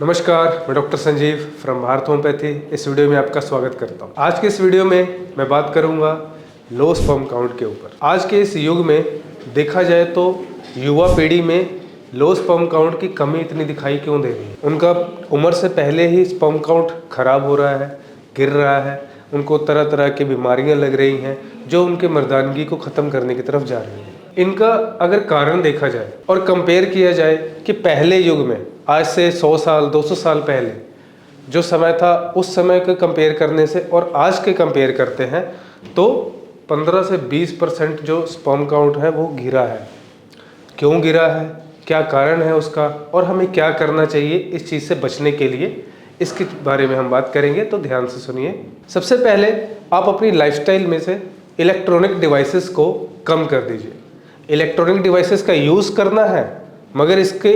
नमस्कार, मैं doctor Sanjeev from Bharat homeopathy. इस वीडियो में आपका स्वागत करता हूं। आज के इस वीडियो में मैं बात करूंगा लो स्पर्म काउंट के ऊपर। आज के इस युग में देखा जाए तो युवा पीढ़ी में लो स्पर्म काउंट की कमी इतनी दिखाई क्यों दे रही है। उनका उम्र से पहले ही स्पर्म काउंट खराब हो रहा है, गिर रहा है, उनको तरह तरह की बीमारियां लग रही हैं जो उनके मर्दानगी को ख़त्म करने की तरफ जा रही हैं। इनका अगर कारण देखा जाए और कंपेयर किया जाए कि पहले युग में आज से 100 साल 200 साल पहले जो समय था, उस समय के कंपेयर करने से और आज के कंपेयर करते हैं तो 15 से 20% जो स्पर्म काउंट है वो गिरा है। क्यों गिरा है, क्या कारण है उसका और हमें क्या करना चाहिए इस चीज़ से बचने के लिए, इसके बारे में हम बात करेंगे, तो ध्यान से सुनिए। सबसे पहले आप अपनी लाइफस्टाइल में से इलेक्ट्रॉनिक डिवाइसेस को कम कर दीजिए। इलेक्ट्रॉनिक डिवाइसेस का यूज़ करना है मगर इसके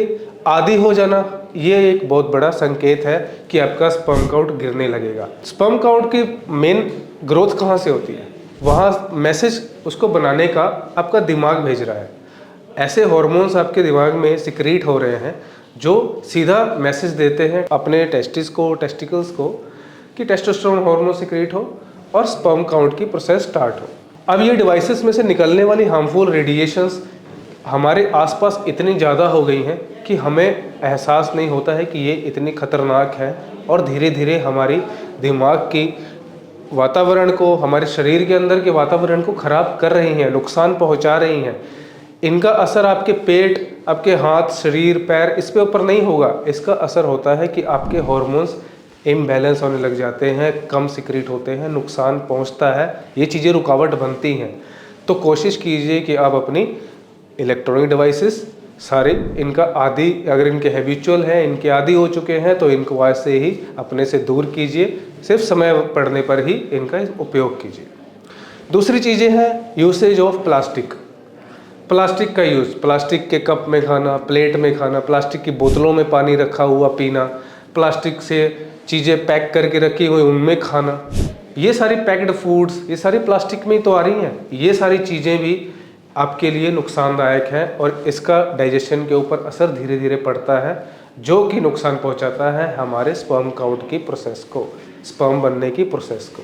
आदी हो जाना, ये एक बहुत बड़ा संकेत है कि आपका स्पर्म काउंट गिरने लगेगा। स्पर्म काउंट की मेन ग्रोथ कहाँ से होती है, वहाँ मैसेज उसको बनाने का आपका दिमाग भेज रहा है। ऐसे हार्मोन्स आपके दिमाग में सिक्रीट हो रहे हैं जो सीधा मैसेज देते हैं अपने टेस्टिकल्स को कि टेस्टोस्टेरोन हार्मोन सिक्रीट हो और स्पर्म काउंट की प्रोसेस स्टार्ट हो। अब ये डिवाइसेस में से निकलने वाली हार्मफुल रेडिएशंस हमारे आसपास इतनी ज़्यादा हो गई हैं कि हमें एहसास नहीं होता है कि ये इतनी खतरनाक है और धीरे धीरे हमारी दिमाग की वातावरण को, हमारे शरीर के अंदर के वातावरण को ख़राब कर रही हैं, नुकसान पहुंचा रही हैं। इनका असर आपके पेट, आपके हाथ, शरीर, पैर, इस पे ऊपर नहीं होगा। इसका असर होता है कि आपके हार्मोन्स इम्बैलेंस होने लग जाते हैं, कम सिक्रीट होते हैं, नुकसान पहुंचता है, ये चीज़ें रुकावट बनती हैं। तो कोशिश कीजिए कि आप अपनी इलेक्ट्रॉनिक डिवाइसेस सारे इनका आदि, अगर इनके हैबिचुअल हैं, इनके आदि हो चुके हैं तो इनको आज से ही अपने से दूर कीजिए। सिर्फ समय पड़ने पर ही इनका उपयोग कीजिए। दूसरी चीज़ें हैं यूसेज ऑफ प्लास्टिक का यूज़। प्लास्टिक के कप में खाना, प्लेट में खाना, प्लास्टिक की बोतलों में पानी रखा हुआ पीना, प्लास्टिक से चीज़ें पैक करके रखी हुई उनमें खाना, ये सारी पैक्ड फूड्स, ये सारी प्लास्टिक में ही तो आ रही हैं। ये सारी चीज़ें भी आपके लिए नुकसानदायक है और इसका डाइजेशन के ऊपर असर धीरे धीरे पड़ता है जो कि नुकसान पहुंचाता है हमारे स्पर्म काउंट की प्रोसेस को, स्पर्म बनने की प्रोसेस को।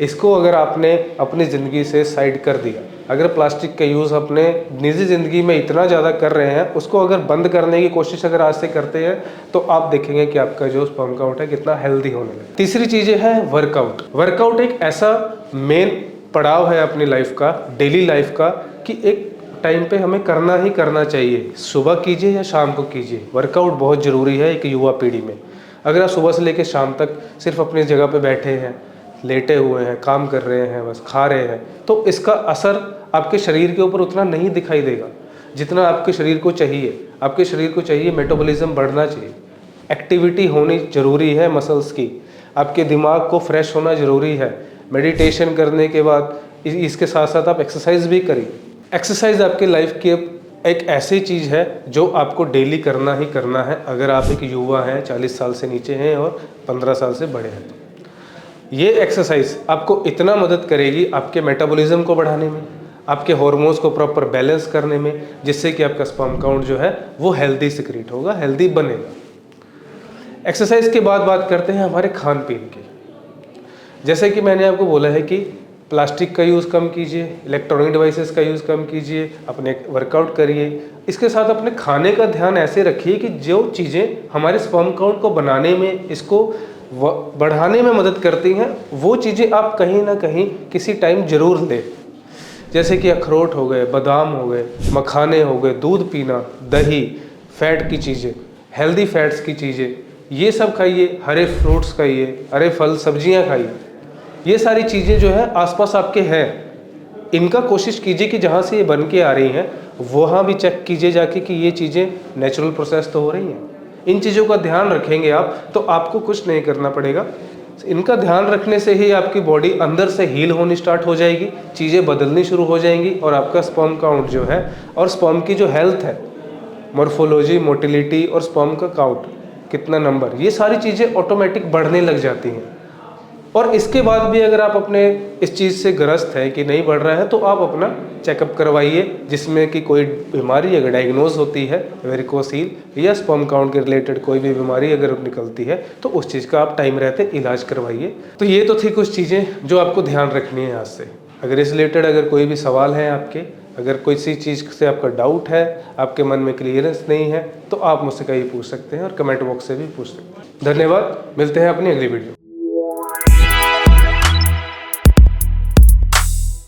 इसको अगर आपने अपनी ज़िंदगी से साइड कर दिया, अगर प्लास्टिक का यूज़ अपने निजी ज़िंदगी में इतना ज़्यादा कर रहे हैं, उसको अगर बंद करने की कोशिश अगर आज से करते हैं तो आप देखेंगे कि आपका जो स्पर्म काउंट है कितना हेल्दी होने लगे। तीसरी चीज़ें हैं वर्कआउट एक ऐसा मेन पड़ाव है अपनी लाइफ का, डेली लाइफ का, कि एक टाइम पे हमें करना ही करना चाहिए। सुबह कीजिए या शाम को कीजिए, वर्कआउट बहुत ज़रूरी है एक युवा पीढ़ी में। अगर आप सुबह से लेकर शाम तक सिर्फ अपनी जगह पे बैठे हैं, लेटे हुए हैं, काम कर रहे हैं, बस खा रहे हैं, तो इसका असर आपके शरीर के ऊपर उतना नहीं दिखाई देगा जितना आपके शरीर को चाहिए। आपके शरीर को चाहिए मेटाबॉलिज्म बढ़ना चाहिए, एक्टिविटी होनी ज़रूरी है मसल्स की, आपके दिमाग को फ्रेश होना ज़रूरी है। मेडिटेशन करने के बाद इसके साथ साथ आप एक्सरसाइज भी करिए। एक्सरसाइज आपके लाइफ की एक ऐसी चीज़ है जो आपको डेली करना ही करना है। अगर आप एक युवा हैं, 40 साल से नीचे हैं और 15 साल से बड़े हैं, तो ये एक्सरसाइज आपको इतना मदद करेगी आपके मेटाबॉलिज्म को बढ़ाने में, आपके हार्मोन्स को प्रॉपर बैलेंस करने में, जिससे कि आपका स्पर्म काउंट जो है वो हेल्दी सिक्रीट होगा, हेल्दी बनेगा। एक्सरसाइज के बाद बात करते हैं हमारे खान पीन की। जैसे कि मैंने आपको बोला है कि प्लास्टिक का यूज़ कम कीजिए, इलेक्ट्रॉनिक डिवाइसेस का यूज़ कम कीजिए, अपने वर्कआउट करिए। इसके साथ अपने खाने का ध्यान ऐसे रखिए कि जो चीज़ें हमारे स्पर्म काउंट को बनाने में, इसको बढ़ाने में मदद करती हैं, वो चीज़ें आप कहीं ना कहीं किसी टाइम ज़रूर लें। जैसे कि अखरोट हो गए, बादाम हो गए, मखाने हो गए, दूध पीना, दही, फैट की चीज़ें, हेल्दी फैट्स की चीज़ें, ये सब खाइए। हरे फ्रूट्स खाइए, हरे फल सब्जियां खाइए। ये सारी चीज़ें जो है आसपास आपके हैं, इनका कोशिश कीजिए कि जहाँ से ये बन के आ रही हैं वहाँ भी चेक कीजिए जाके कि ये चीज़ें नेचुरल प्रोसेस तो हो रही हैं। इन चीज़ों का ध्यान रखेंगे आप तो आपको कुछ नहीं करना पड़ेगा। इनका ध्यान रखने से ही आपकी बॉडी अंदर से हील होनी स्टार्ट हो जाएगी, चीज़ें बदलनी शुरू हो जाएंगी और आपका स्पर्म काउंट जो है और स्पर्म की जो हेल्थ है, मॉर्फोलॉजी, मोटिलिटी और स्पर्म का काउंट कितना नंबर, ये सारी चीज़ें ऑटोमेटिक बढ़ने लग जाती हैं। और इसके बाद भी अगर आप अपने इस चीज़ से ग्रस्त हैं कि नहीं बढ़ रहा है तो आप अपना चेकअप करवाइए, जिसमें कि कोई बीमारी अगर डायग्नोज होती है, वेरिकोसील या स्पर्म काउंट के रिलेटेड कोई भी बीमारी अगर निकलती है तो उस चीज़ का आप टाइम रहते इलाज करवाइए। तो ये तो थी कुछ चीज़ें जो आपको ध्यान रखनी है आज से। अगर इस रिलेटेड अगर कोई भी सवाल है आपके, अगर कोई सी चीज़ से आपका डाउट है, आपके मन में क्लियरेंस नहीं है, तो आप मुझसे कहीं पूछ सकते हैं और कमेंट बॉक्स से भी पूछ सकते हैं। धन्यवाद, मिलते हैं अपनी अगली वीडियो।